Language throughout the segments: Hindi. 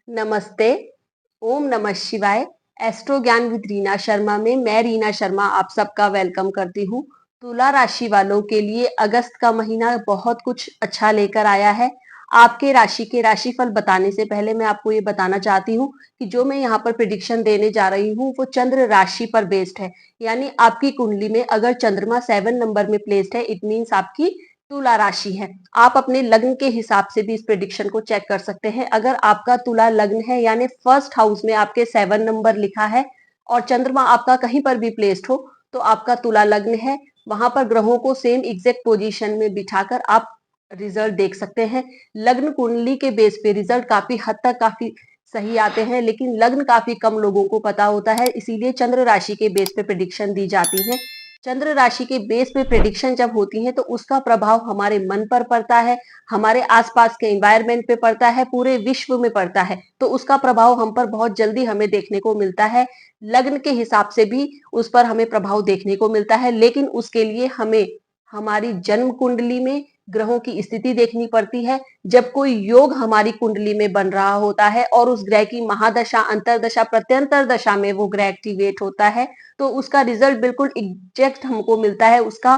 नमस्ते, ओम नमः शिवाय। एस्ट्रो ज्ञान विद रीना शर्मा में मैं रीना शर्मा आप सबका वेलकम करती हूँ। तुला राशि वालों के लिए अगस्त का महीना बहुत कुछ अच्छा लेकर आया है। आपके राशि के राशिफल बताने से पहले मैं आपको ये बताना चाहती हूँ कि जो मैं यहाँ पर प्रिडिक्शन देने जा रही हूँ वो चंद्र राशि पर बेस्ड है। यानी आपकी कुंडली में अगर चंद्रमा 7 नंबर में प्लेस्ड है, इट मीन्स आपकी तुला राशि है। आप अपने लग्न के हिसाब से भी इस प्रेडिक्शन को चेक कर सकते हैं। अगर आपका तुला लग्न है यानी फर्स्ट हाउस में आपके 7 नंबर लिखा है और चंद्रमा आपका कहीं पर भी प्लेस्ड हो तो आपका तुला लग्न है। वहां पर ग्रहों को सेम एग्जैक्ट पोजीशन में बिठाकर आप रिजल्ट देख सकते हैं। लग्न कुंडली के बेस पे रिजल्ट काफी हद तक काफी सही आते हैं, लेकिन लग्न काफी कम लोगों को पता होता है, इसीलिए चंद्र राशि के बेस पे प्रेडिक्शन दी जाती है। चंद्र राशि के बेस पे प्रेडिक्शन जब होती है तो उसका प्रभाव हमारे मन पर पड़ता है, हमारे आसपास के एनवायरनमेंट पे पड़ता है, पूरे विश्व में पड़ता है, तो उसका प्रभाव हम पर बहुत जल्दी हमें देखने को मिलता है। लग्न के हिसाब से भी उस पर हमें प्रभाव देखने को मिलता है, लेकिन उसके लिए हमें हमारी जन्म कुंडली में ग्रहों की स्थिति देखनी पड़ती है। जब कोई योग हमारी कुंडली में बन रहा होता है और उस ग्रह की महादशा, अंतरदशा, प्रत्यंतर दशा में वो ग्रह एक्टिवेट होता है तो उसका रिजल्ट बिल्कुल एग्जैक्ट हमको मिलता है। उसका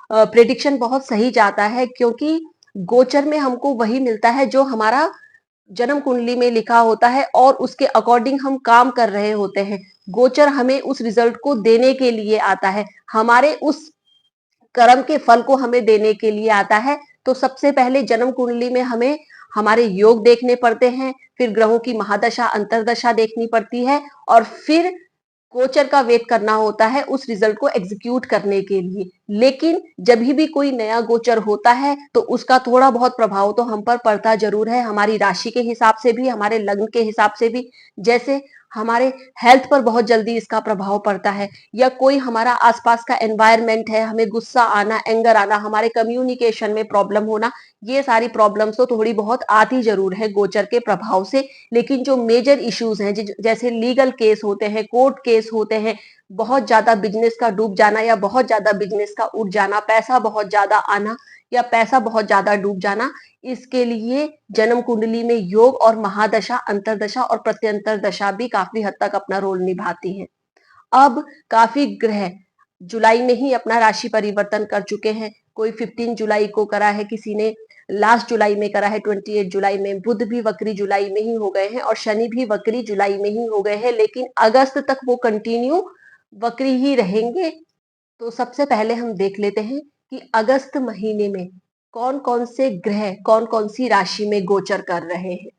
प्रेडिक्शन बहुत सही जाता है, क्योंकि गोचर में हमको वही मिलता है जो हमारा जन्म कुंडली में लिखा होता है और उसके अकॉर्डिंग हम काम कर रहे होते हैं। गोचर हमें उस रिजल्ट को देने के लिए आता है, हमारे उस कर्म के फल को हमें देने के लिए आता है। तो सबसे पहले जन्म कुंडली में हमें हमारे योग देखने पड़ते हैं, फिर ग्रहों की महादशा, अंतरदशा देखनी पड़ती है और फिर गोचर का वेट करना होता है उस रिजल्ट को एग्जीक्यूट करने के लिए। लेकिन जब भी कोई नया गोचर होता है तो उसका थोड़ा बहुत प्रभाव तो हम पर पड़ता जरूर है, हमारी राशि के हिसाब से भी, हमारे लग्न के हिसाब से भी। जैसे हमारे हेल्थ पर बहुत जल्दी इसका प्रभाव पड़ता है, या कोई हमारा आसपास का एनवायरनमेंट है, हमें गुस्सा आना, एंगर आना, हमारे कम्युनिकेशन में प्रॉब्लम होना, ये सारी प्रॉब्लम्स तो थोड़ी बहुत आती जरूर है गोचर के प्रभाव से। लेकिन जो मेजर इश्यूज हैं जैसे लीगल केस होते हैं, कोर्ट केस होते हैं, बहुत ज्यादा बिजनेस का डूब जाना या बहुत ज्यादा बिजनेस का उठ जाना, पैसा बहुत ज्यादा आना या पैसा बहुत ज्यादा डूब जाना, इसके लिए जन्म कुंडली में योग और महादशा, अंतरदशा और प्रत्यंतर दशा भी काफी हद तक अपना रोल निभाती है। अब काफी ग्रह जुलाई में ही अपना राशि परिवर्तन कर चुके हैं। कोई 15 जुलाई को करा है, किसी ने लास्ट जुलाई में करा है, 28 जुलाई में। बुध भी वक्री जुलाई में ही हो गए हैं और शनि भी वक्री जुलाई में ही हो गए हैं, लेकिन अगस्त तक वो कंटिन्यू वक्री ही रहेंगे। तो सबसे पहले हम देख लेते हैं कि अगस्त महीने में कौन कौन से ग्रह कौन कौन सी राशि में गोचर कर रहे हैं।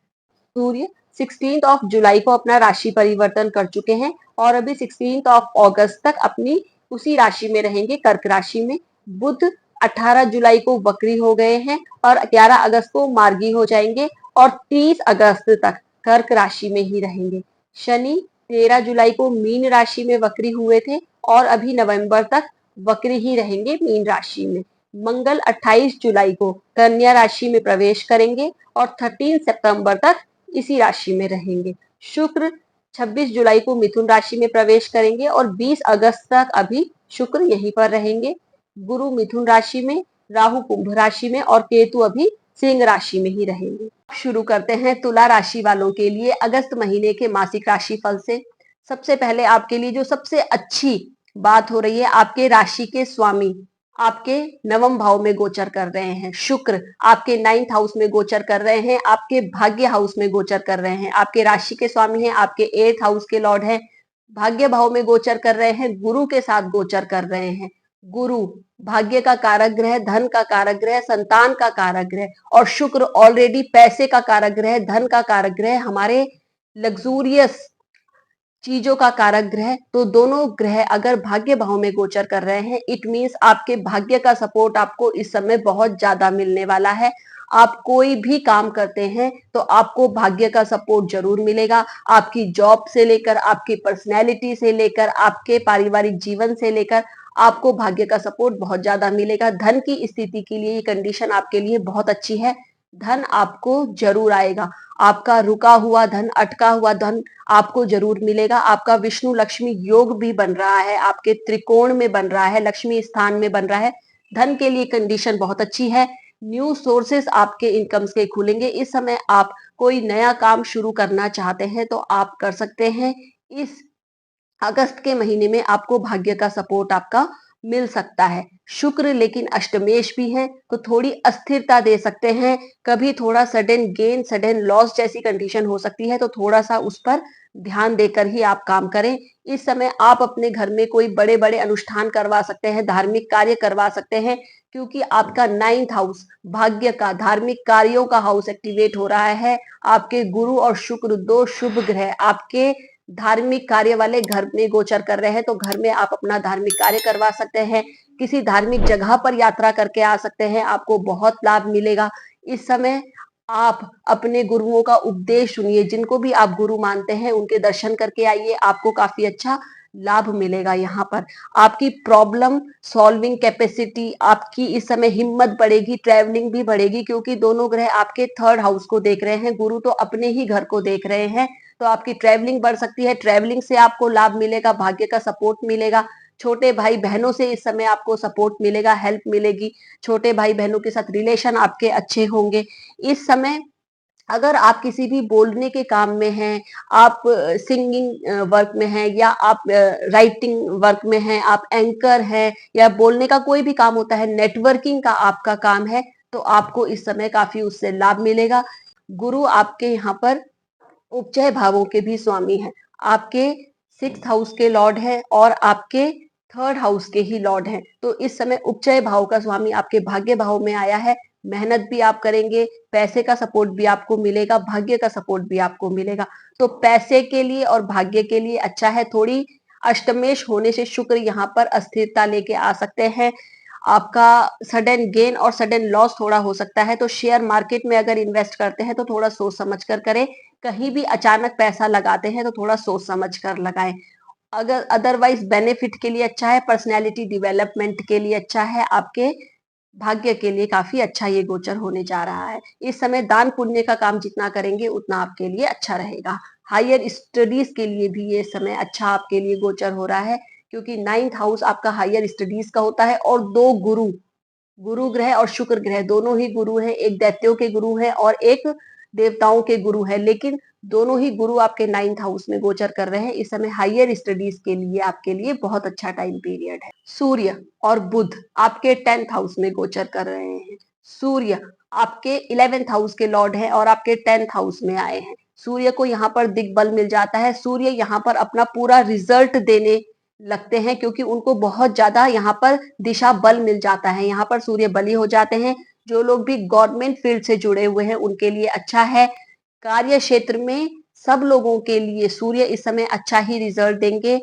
सूर्य 16 ऑफ जुलाई को अपना राशि परिवर्तन कर चुके हैं और अभी 16 ऑफ अगस्त तक अपनी उसी राशि में रहेंगे, कर्क राशि में। बुध 18 जुलाई को वक्री हो गए हैं और 11 अगस्त को मार्गी हो जाएंगे और 30 अगस्त तक कर्क राशि में ही रहेंगे। शनि 13 जुलाई को मीन राशि में वक्री हुए थे और अभी नवंबर तक वक्री ही रहेंगे मीन राशि में। मंगल 28 जुलाई को कन्या राशि में प्रवेश करेंगे और 13 सितंबर तक इसी राशि में रहेंगे। शुक्र 26 जुलाई को मिथुन राशि में प्रवेश करेंगे और 20 अगस्त तक अभी शुक्र यहीं पर रहेंगे। गुरु मिथुन राशि में, राहु कुंभ राशि में और केतु अभी सिंह राशि में ही रहेंगे। शुरू करते हैं तुला राशि वालों के लिए अगस्त महीने के मासिक राशि फल से। सबसे पहले आपके लिए जो सबसे अच्छी बात हो रही है, आपके राशि के स्वामी आपके नवम भाव में गोचर कर रहे हैं। शुक्र आपके 9th हाउस में गोचर कर रहे हैं, आपके भाग्य हाउस में गोचर कर रहे हैं। आपके राशि के स्वामी हैं, आपके 8th हाउस के लॉर्ड हैं, भाग्य भाव में गोचर कर रहे हैं, गुरु के साथ गोचर कर रहे हैं। गुरु भाग्य का कारक ग्रह, धन का कारक ग्रह, संतान का कारक ग्रह, और शुक्र ऑलरेडी पैसे का कारक ग्रह, धन का कारक ग्रह, हमारे लग्जूरियस चीजों का कारक ग्रह। तो दोनों ग्रह अगर भाग्य भाव में गोचर कर रहे हैं, इट मीन्स आपके भाग्य का सपोर्ट आपको इस समय बहुत ज्यादा मिलने वाला है। आप कोई भी काम करते हैं तो आपको भाग्य का सपोर्ट जरूर मिलेगा। आपकी जॉब से लेकर, आपकी पर्सनैलिटी से लेकर, आपके पारिवारिक जीवन से लेकर आपको भाग्य का सपोर्ट बहुत ज्यादा मिलेगा। धन की स्थिति के लिए ये कंडीशन आपके लिए बहुत अच्छी है। धन आपको जरूर आएगा, आपका रुका हुआ धन, अटका हुआ धन आपको जरूर मिलेगा। आपका विष्णु लक्ष्मी योग भी बन रहा है, आपके त्रिकोण में बन रहा है, लक्ष्मी स्थान में बन रहा है। धन के लिए कंडीशन बहुत अच्छी है। न्यू सोर्सेस आपके इनकम्स के खुलेंगे। इस समय आप कोई नया काम शुरू करना चाहते हैं तो आप कर सकते हैं। इस अगस्त के महीने में आपको भाग्य का सपोर्ट आपका मिल सकता है। शुक्र लेकिन अष्टमेश भी है तो थोड़ी अस्थिरता दे सकते हैं। कभी थोड़ा सडन गेन सडन लॉस जैसी कंडीशन हो सकती है तो थोड़ा सा उस पर ध्यान देकर ही आप काम करें। इस समय आप अपने घर में कोई बड़े बड़े अनुष्ठान करवा सकते हैं, धार्मिक कार्य करवा सकते हैं, क्योंकि आपका 9th हाउस भाग्य का धार्मिक कार्यों का हाउस एक्टिवेट हो रहा है। आपके गुरु और शुक्र दो शुभ ग्रह आपके धार्मिक कार्य वाले घर में गोचर कर रहे हैं तो घर में आप अपना धार्मिक कार्य करवा सकते हैं। किसी धार्मिक जगह पर यात्रा करके आ सकते हैं, आपको बहुत लाभ मिलेगा। इस समय आप अपने गुरुओं का उपदेश सुनिए, जिनको भी आप गुरु मानते हैं उनके दर्शन करके आइए, आपको काफी अच्छा लाभ मिलेगा। यहाँ पर आपकी प्रॉब्लम सॉल्विंग कैपेसिटी, आपकी इस समय हिम्मत बढ़ेगी, ट्रैवलिंग भी बढ़ेगी, क्योंकि दोनों ग्रह आपके 3rd हाउस को देख रहे हैं, गुरु तो अपने ही घर को देख रहे हैं। तो आपकी ट्रैवलिंग बढ़ सकती है, ट्रैवलिंग से आपको लाभ मिलेगा, भाग्य का सपोर्ट मिलेगा। छोटे भाई बहनों से इस समय आपको सपोर्ट मिलेगा, हेल्प मिलेगी। छोटे भाई बहनों के साथ रिलेशन आपके अच्छे होंगे। इस समय अगर आप किसी भी बोलने के काम में हैं, आप सिंगिंग वर्क में हैं, या आप राइटिंग वर्क में हैं, आप एंकर हैं, या बोलने का कोई भी काम होता है, नेटवर्किंग का आपका काम है, तो आपको इस समय काफी उससे लाभ मिलेगा। गुरु आपके यहाँ पर उपचय भावों के भी स्वामी हैं, आपके 6th हाउस के लॉर्ड हैं और आपके 3rd हाउस के ही लॉर्ड हैं। तो इस समय उपचय भाव का स्वामी आपके भाग्य भाव में आया है। मेहनत भी आप करेंगे, पैसे का सपोर्ट भी आपको मिलेगा, भाग्य का सपोर्ट भी आपको मिलेगा। तो पैसे के लिए और भाग्य के लिए अच्छा है। थोड़ी अष्टमेश होने से शुक्र यहाँ पर अस्थिरता लेके आ सकते हैं। आपका सडन गेन और सडन लॉस थोड़ा हो सकता है, तो शेयर मार्केट में अगर इन्वेस्ट करते हैं तो थोड़ा सोच समझ कर करें। कहीं भी अचानक पैसा लगाते हैं तो थोड़ा सोच समझ कर लगाएं। अगर अदरवाइज बेनिफिट के लिए अच्छा है, पर्सनैलिटी डेवलपमेंट के लिए अच्छा है, आपके भाग्य के लिए काफी अच्छा ये गोचर होने जा रहा है। इस समय दान पुण्य का काम जितना करेंगे उतना आपके लिए अच्छा रहेगा। हायर स्टडीज के लिए भी ये समय अच्छा आपके लिए गोचर हो रहा है, क्योंकि 9th हाउस आपका हायर स्टडीज का होता है और दो गुरु गुरु ग्रह और शुक्र ग्रह दोनों ही गुरु हैं, एक दैत्यों के गुरु हैं और एक देवताओं के गुरु हैं, लेकिन दोनों ही गुरु आपके 9th हाउस में गोचर कर रहे हैं। इस समय हायर स्टडीज के लिए आपके लिए बहुत अच्छा टाइम पीरियड है। सूर्य और बुध आपके 10th हाउस में गोचर कर रहे हैं। सूर्य आपके 11th हाउस के लॉर्ड हैं और आपके 10th हाउस में आए हैं। सूर्य को यहाँ पर दिग्बल मिल जाता है। सूर्य यहाँ पर अपना पूरा रिजल्ट देने लगते हैं, क्योंकि उनको बहुत ज्यादा यहाँ पर दिशा बल मिल जाता है। यहाँ पर सूर्य बली हो जाते हैं। जो लोग भी गवर्नमेंट फील्ड से जुड़े हुए हैं उनके लिए अच्छा है। कार्य क्षेत्र में सब लोगों के लिए सूर्य इस समय अच्छा ही रिजल्ट देंगे।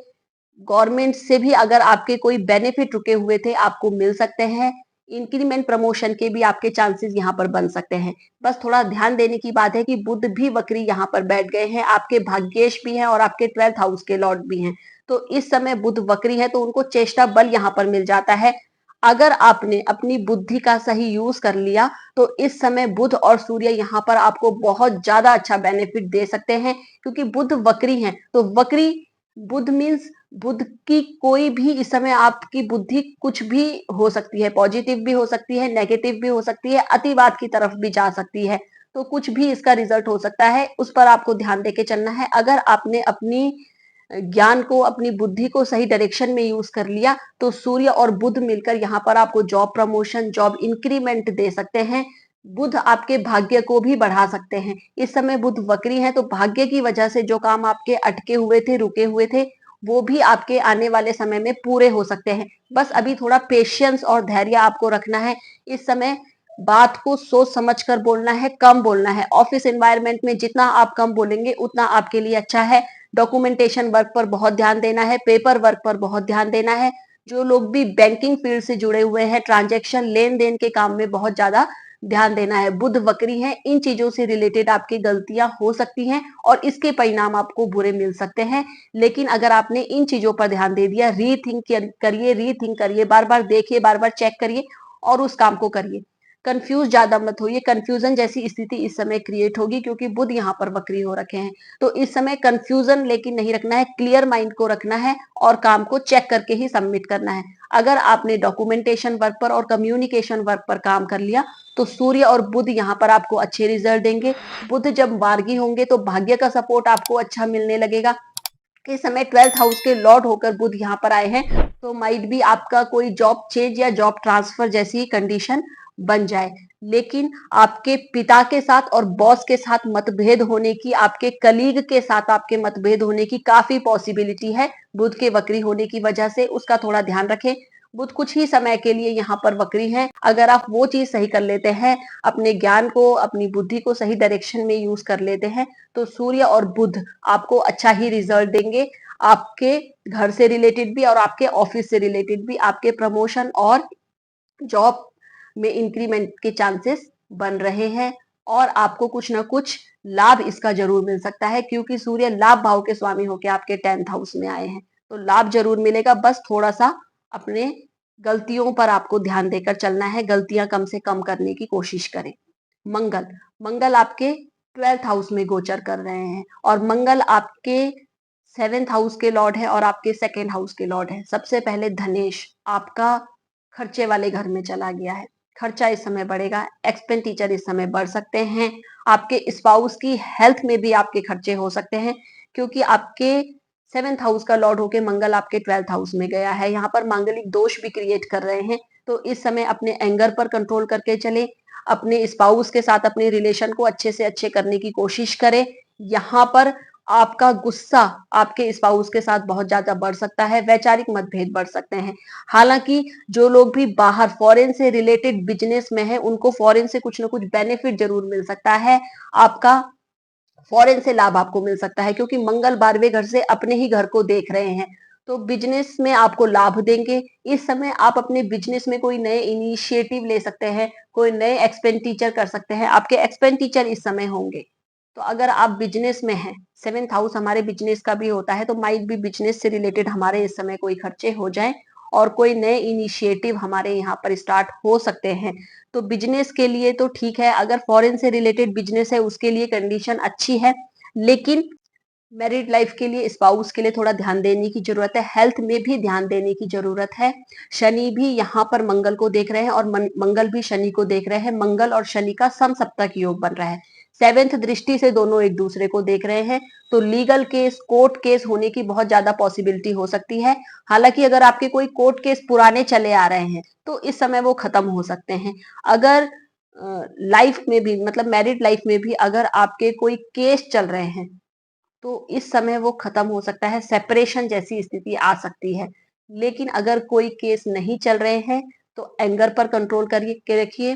गवर्नमेंट से भी अगर आपके कोई बेनिफिट रुके हुए थे आपको मिल सकते हैं। इंक्रीमेंट प्रमोशन के भी आपके चांसेस यहाँ पर बन सकते हैं। बस थोड़ा ध्यान देने की बात है कि बुध भी वक्री यहाँ पर बैठ गए हैं, आपके भाग्येश भी हैं और आपके 12th हाउस के लॉर्ड भी हैं। तो इस समय बुध वक्री है तो उनको चेष्टा बल यहाँ पर मिल जाता है। अगर आपने अपनी बुद्धि का सही यूज कर लिया तो इस समय बुध और सूर्य यहाँ पर आपको बहुत ज्यादा अच्छा बेनिफिट दे सकते हैं, क्योंकि बुध वक्री हैं। तो वक्री बुध मीन्स बुध की कोई भी इस समय आपकी बुद्धि कुछ भी हो सकती है, पॉजिटिव भी हो सकती है, नेगेटिव भी हो सकती है, अतिवाद की तरफ भी जा सकती है। तो कुछ भी इसका रिजल्ट हो सकता है, उस पर आपको ध्यान देके चलना है। अगर आपने अपनी ज्ञान को अपनी बुद्धि को सही डायरेक्शन में यूज कर लिया तो सूर्य और बुध मिलकर यहाँ पर आपको जॉब प्रमोशन जॉब इंक्रीमेंट दे सकते हैं। बुध आपके भाग्य को भी बढ़ा सकते हैं। इस समय बुध वक्री है तो भाग्य की वजह से जो काम आपके अटके हुए थे रुके हुए थे वो भी आपके आने वाले समय में पूरे हो सकते हैं। बस अभी थोड़ा पेशेंस और धैर्य आपको रखना है। इस समय बात को सोच समझ कर बोलना है, कम बोलना है। ऑफिस एनवायरनमेंट में जितना आप कम बोलेंगे उतना आपके लिए अच्छा है। डॉक्यूमेंटेशन वर्क पर बहुत ध्यान देना है, पेपर वर्क पर बहुत ध्यान देना है। जो लोग भी बैंकिंग फील्ड से जुड़े हुए हैं, ट्रांजैक्शन लेन देन के काम में बहुत ज्यादा ध्यान देना है। बुध वक्री है, इन चीजों से रिलेटेड आपकी गलतियां हो सकती हैं और इसके परिणाम आपको बुरे मिल सकते हैं। लेकिन अगर आपने इन चीजों पर ध्यान दे दिया, रीथिंक करिए, बार बार देखिए, बार बार चेक करिए और उस काम को करिए। कंफ्यूज ज्यादा मत होइए, कंफ्यूजन जैसी स्थिति इस समय क्रिएट होगी क्योंकि बुध यहाँ पर वक्री हो रखे हैं। तो इस समय कंफ्यूजन लेकिन नहीं रखना है, क्लियर माइंड को रखना है और काम को चेक करके ही सबमिट करना है। अगर आपने डॉक्यूमेंटेशन वर्क पर और कम्युनिकेशन वर्क पर काम कर लिया तो सूर्य और बुध यहाँ पर आपको अच्छे रिजल्ट देंगे। बुध जब मार्गी होंगे तो भाग्य का सपोर्ट आपको अच्छा मिलने लगेगा। इस समय 12th हाउस के लॉर्ड होकर बुध यहाँ पर आए हैं, तो माइट भी आपका कोई जॉब चेंज या जॉब ट्रांसफर जैसी कंडीशन बन जाए। लेकिन आपके पिता के साथ और बॉस के साथ मतभेद होने की, आपके कलीग के साथ आपके मतभेद होने की काफी पॉसिबिलिटी है बुध के वक्री होने की वजह से, उसका थोड़ा ध्यान रखें। बुध कुछ ही समय के लिए यहाँ पर वक्री है, अगर आप वो चीज सही कर लेते हैं, अपने ज्ञान को अपनी बुद्धि को सही डायरेक्शन में यूज कर लेते हैं, तो सूर्य और बुध आपको अच्छा ही रिजल्ट देंगे। आपके घर से रिलेटेड भी और आपके ऑफिस से रिलेटेड भी आपके प्रमोशन और जॉब में इंक्रीमेंट के चांसेस बन रहे हैं और आपको कुछ ना कुछ लाभ इसका जरूर मिल सकता है क्योंकि सूर्य लाभ भाव के स्वामी होकर आपके 10th हाउस में आए हैं, तो लाभ जरूर मिलेगा। बस थोड़ा सा अपने गलतियों पर आपको ध्यान देकर चलना है, गलतियां कम से कम करने की कोशिश करें। मंगल, मंगल आपके 12th हाउस में गोचर कर रहे हैं और मंगल आपके 7th हाउस के लॉर्ड है और आपके 2nd हाउस के लॉर्ड है। सबसे पहले धनेश आपका खर्चे वाले घर में चला गया है, खर्चा इस समय बढ़ेगा, एक्सपेंडिचर इस समय बढ़ सकते हैं। आपके स्पाउस की हेल्थ में भी आपके खर्चे हो सकते हैं क्योंकि आपके 7th हाउस का लॉर्ड होके मंगल आपके 12th हाउस में गया है, यहाँ पर मांगलिक दोष भी क्रिएट कर रहे हैं। तो इस समय अपने एंगर पर कंट्रोल करके चले, अपने स्पाउस के साथ अपने रिलेशन को अच्छे से अच्छे करने की कोशिश करें। यहाँ पर आपका गुस्सा आपके स्पाउस के साथ बहुत ज्यादा बढ़ सकता है, वैचारिक मतभेद बढ़ सकते हैं। हालांकि जो लोग भी बाहर फॉरेन से रिलेटेड बिजनेस में है उनको फॉरेन से कुछ ना कुछ बेनिफिट जरूर मिल सकता है, आपका फॉरेन से लाभ आपको मिल सकता है क्योंकि मंगल 12वें घर से अपने ही घर को देख रहे हैं, तो बिजनेस में आपको लाभ देंगे। इस समय आप अपने बिजनेस में कोई नए इनिशिएटिव ले सकते हैं, कोई नए एक्सपेंडिचर कर सकते हैं, आपके एक्सपेंडिचर इस समय होंगे। तो अगर आप बिजनेस में हैं, 7th हाउस हमारे बिजनेस का भी होता है, तो माइट भी बिजनेस से रिलेटेड हमारे इस समय कोई खर्चे हो जाए और कोई नए इनिशिएटिव हमारे यहाँ पर स्टार्ट हो सकते हैं। तो बिजनेस के लिए तो ठीक है, अगर फॉरेन से रिलेटेड बिजनेस है उसके लिए कंडीशन अच्छी है, लेकिन मैरिड लाइफ के लिए स्पाउस के लिए थोड़ा ध्यान देने की जरूरत है, हेल्थ में भी ध्यान देने की जरूरत है। शनि भी यहाँ पर मंगल को देख रहे हैं और मंगल भी शनि को देख रहे हैं, मंगल और शनि का समसप्तक योग बन रहा है, 7th दृष्टि से दोनों एक दूसरे को देख रहे हैं, तो लीगल केस कोर्ट केस होने की बहुत ज्यादा पॉसिबिलिटी हो सकती है। हालांकि अगर आपके कोई कोर्ट केस पुराने चले आ रहे हैं तो इस समय वो खत्म हो सकते हैं। अगर लाइफ में भी मतलब मैरिड लाइफ में भी अगर आपके कोई केस चल रहे हैं तो इस समय वो खत्म हो सकता है, सेपरेशन जैसी स्थिति आ सकती है। लेकिन अगर कोई केस नहीं चल रहे हैं तो एंगर पर कंट्रोल करिए के रखिए,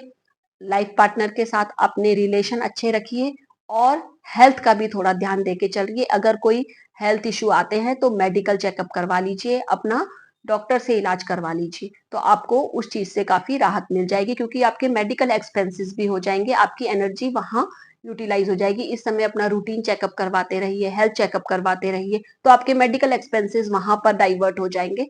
लाइफ पार्टनर के साथ अपने रिलेशन अच्छे रखिए और हेल्थ का भी थोड़ा ध्यान देके चलिए। अगर कोई हेल्थ इश्यू आते हैं तो मेडिकल चेकअप करवा लीजिए, अपना डॉक्टर से इलाज करवा लीजिए, तो आपको उस चीज से काफी राहत मिल जाएगी क्योंकि आपके मेडिकल एक्सपेंसेस भी हो जाएंगे, आपकी एनर्जी वहां यूटिलाइज हो जाएगी। इस समय अपना रूटीन चेकअप करवाते रहिए, हेल्थ चेकअप करवाते रहिए, तो आपके मेडिकल एक्सपेंसेस वहां पर डाइवर्ट हो जाएंगे।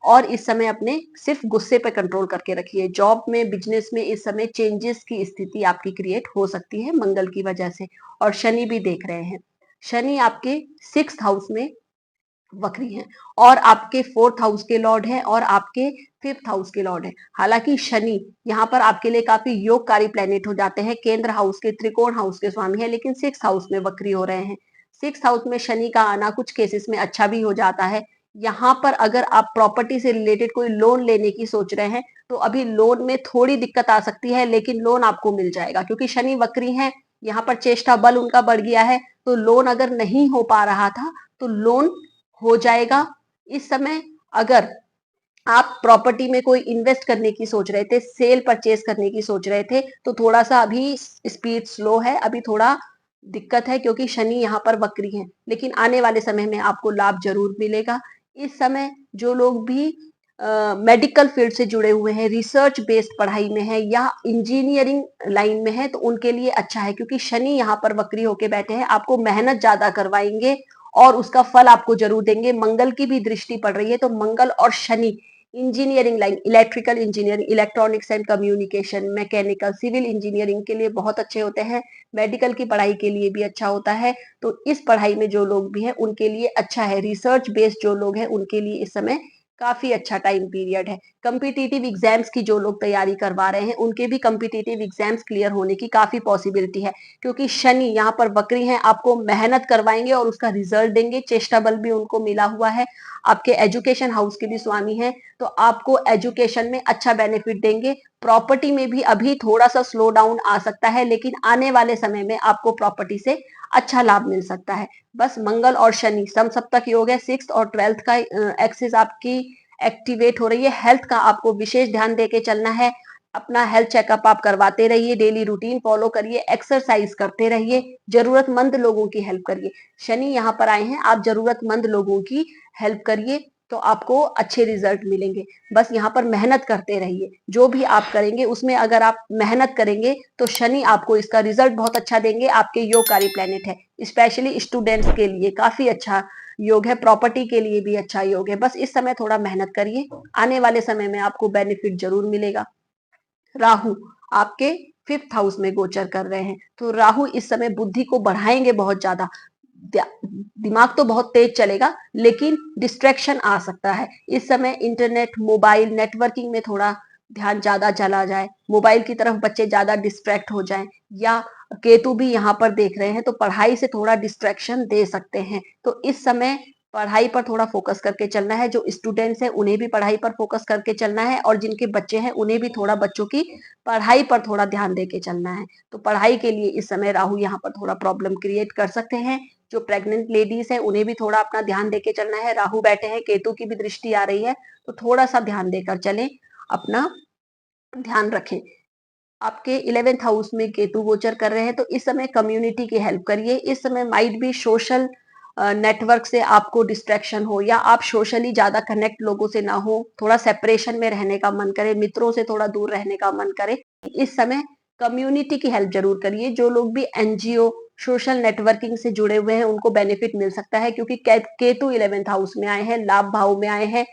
और इस समय अपने सिर्फ गुस्से पे कंट्रोल करके रखिए। जॉब में बिजनेस में इस समय चेंजेस की स्थिति आपकी क्रिएट हो सकती है मंगल की वजह से, और शनि भी देख रहे हैं, शनि आपके 6th हाउस में वक्री हैं और आपके 4th हाउस के लॉर्ड हैं और आपके 5th हाउस के लॉर्ड हैं। हालांकि शनि यहाँ पर आपके लिए काफी योगकारी प्लेनेट हो जाते हैं, केंद्र हाउस के त्रिकोण हाउस के स्वामी है, लेकिन 6th हाउस में वक्री हो रहे हैं। 6th हाउस में शनि का आना कुछ केसेस में अच्छा भी हो जाता है। यहाँ पर अगर आप प्रॉपर्टी से रिलेटेड कोई लोन लेने की सोच रहे हैं तो अभी लोन में थोड़ी दिक्कत आ सकती है, लेकिन लोन आपको मिल जाएगा क्योंकि शनि वक्री है, यहाँ पर चेष्टा बल उनका बढ़ गया है, तो लोन अगर नहीं हो पा रहा था तो लोन हो जाएगा। इस समय अगर आप प्रॉपर्टी में कोई इन्वेस्ट करने की सोच रहे थे, सेल परचेज करने की सोच रहे थे, तो थोड़ा सा अभी स्पीड स्लो है, अभी थोड़ा दिक्कत है क्योंकि शनि यहाँ पर वक्री है, लेकिन आने वाले समय में आपको लाभ जरूर मिलेगा। इस समय जो लोग भी मेडिकल फील्ड से जुड़े हुए हैं, रिसर्च बेस्ड पढ़ाई में है या इंजीनियरिंग लाइन में है, तो उनके लिए अच्छा है क्योंकि शनि यहाँ पर वक्री होके बैठे हैं, आपको मेहनत ज्यादा करवाएंगे और उसका फल आपको जरूर देंगे। मंगल की भी दृष्टि पड़ रही है, तो मंगल और Shani engineering line, electrical engineering, electronics and communication, mechanical, civil engineering के लिए बहुत अच्छे होते हैं। मेडिकल की पढ़ाई के लिए भी अच्छा होता है। तो इस पढ़ाई में जो लोग भी हैं उनके लिए अच्छा है। रिसर्च बेस्ड जो लोग हैं उनके लिए इस समय काफी अच्छा टाइम पीरियड है। कम्पिटिटिव एग्जाम्स की जो लोग तैयारी करवा रहे हैं उनके भी कम्पिटिटिव एग्जाम्स क्लियर होने की काफी पॉसिबिलिटी है, क्योंकि शनि यहाँ पर वक्री हैं, आपको मेहनत करवाएंगे और उसका रिजल्ट देंगे। चेष्टा बल भी उनको मिला हुआ है। आपके एजुकेशन हाउस के भी स्वामी हैं, तो आपको एजुकेशन में अच्छा बेनिफिट देंगे। प्रॉपर्टी में भी अभी थोड़ा सा स्लो डाउन आ सकता है, लेकिन आने वाले समय में आपको प्रॉपर्टी से अच्छा लाभ मिल सकता है। बस मंगल और शनि समसप्तक योग है। 6th और 12th का एक्सिस आपकी एक्टिवेट हो रही है। हेल्थ का आपको विशेष ध्यान देके चलना है। अपना हेल्थ चेकअप आप करवाते रहिए, डेली रूटीन फॉलो करिए, एक्सरसाइज करते रहिए, जरूरतमंद लोगों की हेल्प करिए। शनि यहाँ पर आए हैं, आप जरूरतमंद लोगों की हेल्प करिए तो आपको अच्छे रिजल्ट मिलेंगे। बस यहाँ पर मेहनत करते रहिए। जो भी आप करेंगे उसमें अगर आप मेहनत करेंगे तो शनि आपको इसका रिजल्ट बहुत अच्छा देंगे। आपके योगकारी प्लेनेट है, स्पेशली स्टूडेंट्स के लिए काफी अच्छा योग है। प्रॉपर्टी के लिए भी अच्छा योग है। बस इस समय थोड़ा मेहनत करिए, आने वाले समय में आपको बेनिफिट जरूर मिलेगा। राहु आपके 5th हाउस में गोचर कर रहे हैं, तो राहु इस समय बुद्धि को बढ़ाएंगे बहुत ज्यादा। दिमाग तो बहुत तेज चलेगा, लेकिन डिस्ट्रैक्शन आ सकता है। इस समय इंटरनेट, मोबाइल, नेटवर्किंग में थोड़ा ध्यान ज्यादा चला जाए, मोबाइल की तरफ बच्चे ज्यादा डिस्ट्रैक्ट हो जाएं, या केतु भी यहाँ पर देख रहे हैं तो पढ़ाई से थोड़ा डिस्ट्रैक्शन दे सकते हैं। तो इस समय पढ़ाई पर थोड़ा फोकस करके चलना है। जो स्टूडेंट्स हैं उन्हें भी पढ़ाई पर फोकस करके चलना है, और जिनके बच्चे हैं उन्हें भी थोड़ा बच्चों की पढ़ाई पर थोड़ा ध्यान देके चलना है। तो पढ़ाई के लिए इस समय राहु यहाँ पर थोड़ा प्रॉब्लम क्रिएट कर सकते हैं। जो प्रेग्नेंट लेडीज हैं उन्हें भी थोड़ा अपना ध्यान देके चलना है। राहु बैठे हैं, केतु की भी दृष्टि आ रही है, तो थोड़ा सा ध्यान देकर चलें, अपना ध्यान रखें। आपके 11th हाउस में केतु गोचर कर रहे हैं, तो इस समय कम्युनिटी की हेल्प करिए। इस समय माइट भी सोशल नेटवर्क से आपको डिस्ट्रैक्शन हो, या आप सोशली ज्यादा कनेक्ट लोगों से ना हो, थोड़ा सेपरेशन में रहने का मन करे, मित्रों से थोड़ा दूर रहने का मन करे। इस समय कम्युनिटी की हेल्प जरूर करिए। जो लोग भी एनजीओ, सोशल नेटवर्किंग से जुड़े हुए हैं उनको बेनिफिट मिल सकता है, क्योंकि केतु 11th हाउस में आए हैं, लाभ भाव में आए हैं।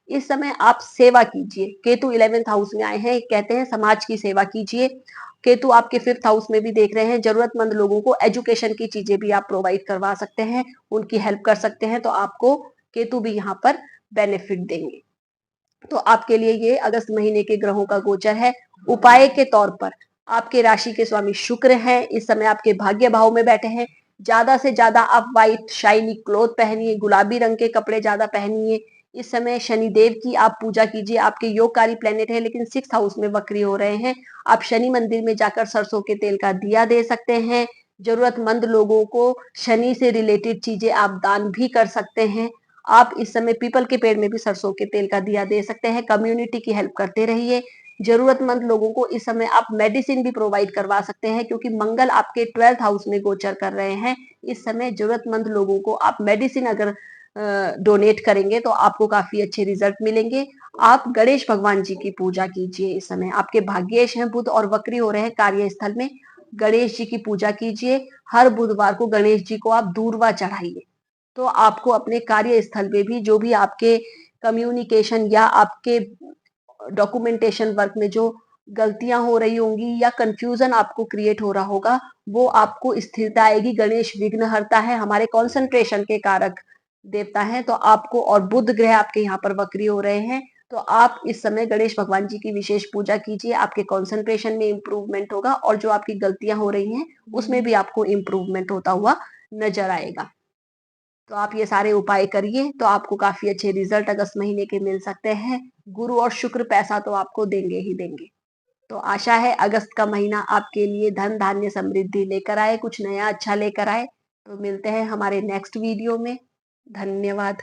इस समय आप सेवा कीजिए। केतु 11th हाउस में आए हैं, कहते हैं समाज की सेवा कीजिए। केतु आपके 5th हाउस में भी देख रहे हैं, जरूरतमंद लोगों को एजुकेशन की चीजें भी आप प्रोवाइड करवा सकते हैं, उनकी हेल्प कर सकते हैं, तो आपको केतु भी यहाँ पर बेनिफिट देंगे। तो आपके लिए ये अगस्त महीने के ग्रहों का गोचर है। उपाय के तौर पर आपके राशि के स्वामी शुक्र हैं, इस समय आपके भाग्य भाव में बैठे हैं। ज्यादा से ज्यादा आप व्हाइट शाइनी क्लोथ पहनिए, गुलाबी रंग के कपड़े ज्यादा पहनिए। इस समय शनिदेव की आप पूजा कीजिए। आपके योगकारी प्लेनेट है, लेकिन 6th हाउस में वक्री हो रहे हैं। आप शनि मंदिर में जाकर सरसों के तेल का दिया दे सकते हैं। जरूरतमंद लोगों को शनि से रिलेटेड चीजें आप दान भी कर सकते हैं। आप इस समय पीपल के पेड़ में भी सरसों के तेल का दिया दे सकते हैं। कम्युनिटी की हेल्प करते रहिए। जरूरतमंद लोगों को इस समय आप मेडिसिन भी प्रोवाइड करवा सकते हैं, क्योंकि मंगल आपके 12th हाउस में गोचर कर रहे हैं। इस समय जरूरतमंद लोगों को आप मेडिसिन अगर डोनेट करेंगे तो आपको काफी अच्छे रिजल्ट मिलेंगे। आप गणेश भगवान जी की पूजा कीजिए। इस समय आपके भाग्येश हैं बुध और वक्री हो रहे हैं कार्यस्थल में। गणेश जी की पूजा कीजिए। हर बुधवार को गणेश जी को आप दूर्वा चढ़ाइए, तो आपको अपने कार्यस्थल पे भी जो भी आपके कम्युनिकेशन या आपके डॉक्यूमेंटेशन वर्क में जो गलतियां हो रही होंगी या कंफ्यूजन आपको क्रिएट हो रहा होगा, वो आपको स्थिरता आएगी। गणेश विघ्नहर्ता है, हमारे कंसंट्रेशन के कारक देवता हैं, तो आपको, और बुध ग्रह आपके यहाँ पर वक्री हो रहे हैं, तो आप इस समय गणेश भगवान जी की विशेष पूजा कीजिए। आपके कंसंट्रेशन में इंप्रूवमेंट होगा, और जो आपकी गलतियां हो रही हैं उसमें भी आपको इंप्रूवमेंट होता हुआ नजर आएगा। तो आप ये सारे उपाय करिए, तो आपको काफी अच्छे रिजल्ट अगस्त महीने के मिल सकते हैं। गुरु और शुक्र पैसा तो आपको देंगे ही देंगे। तो आशा है अगस्त का महीना आपके लिए धन धान्य समृद्धि लेकर आए, कुछ नया अच्छा लेकर आए। तो मिलते हैं हमारे नेक्स्ट वीडियो में। धन्यवाद।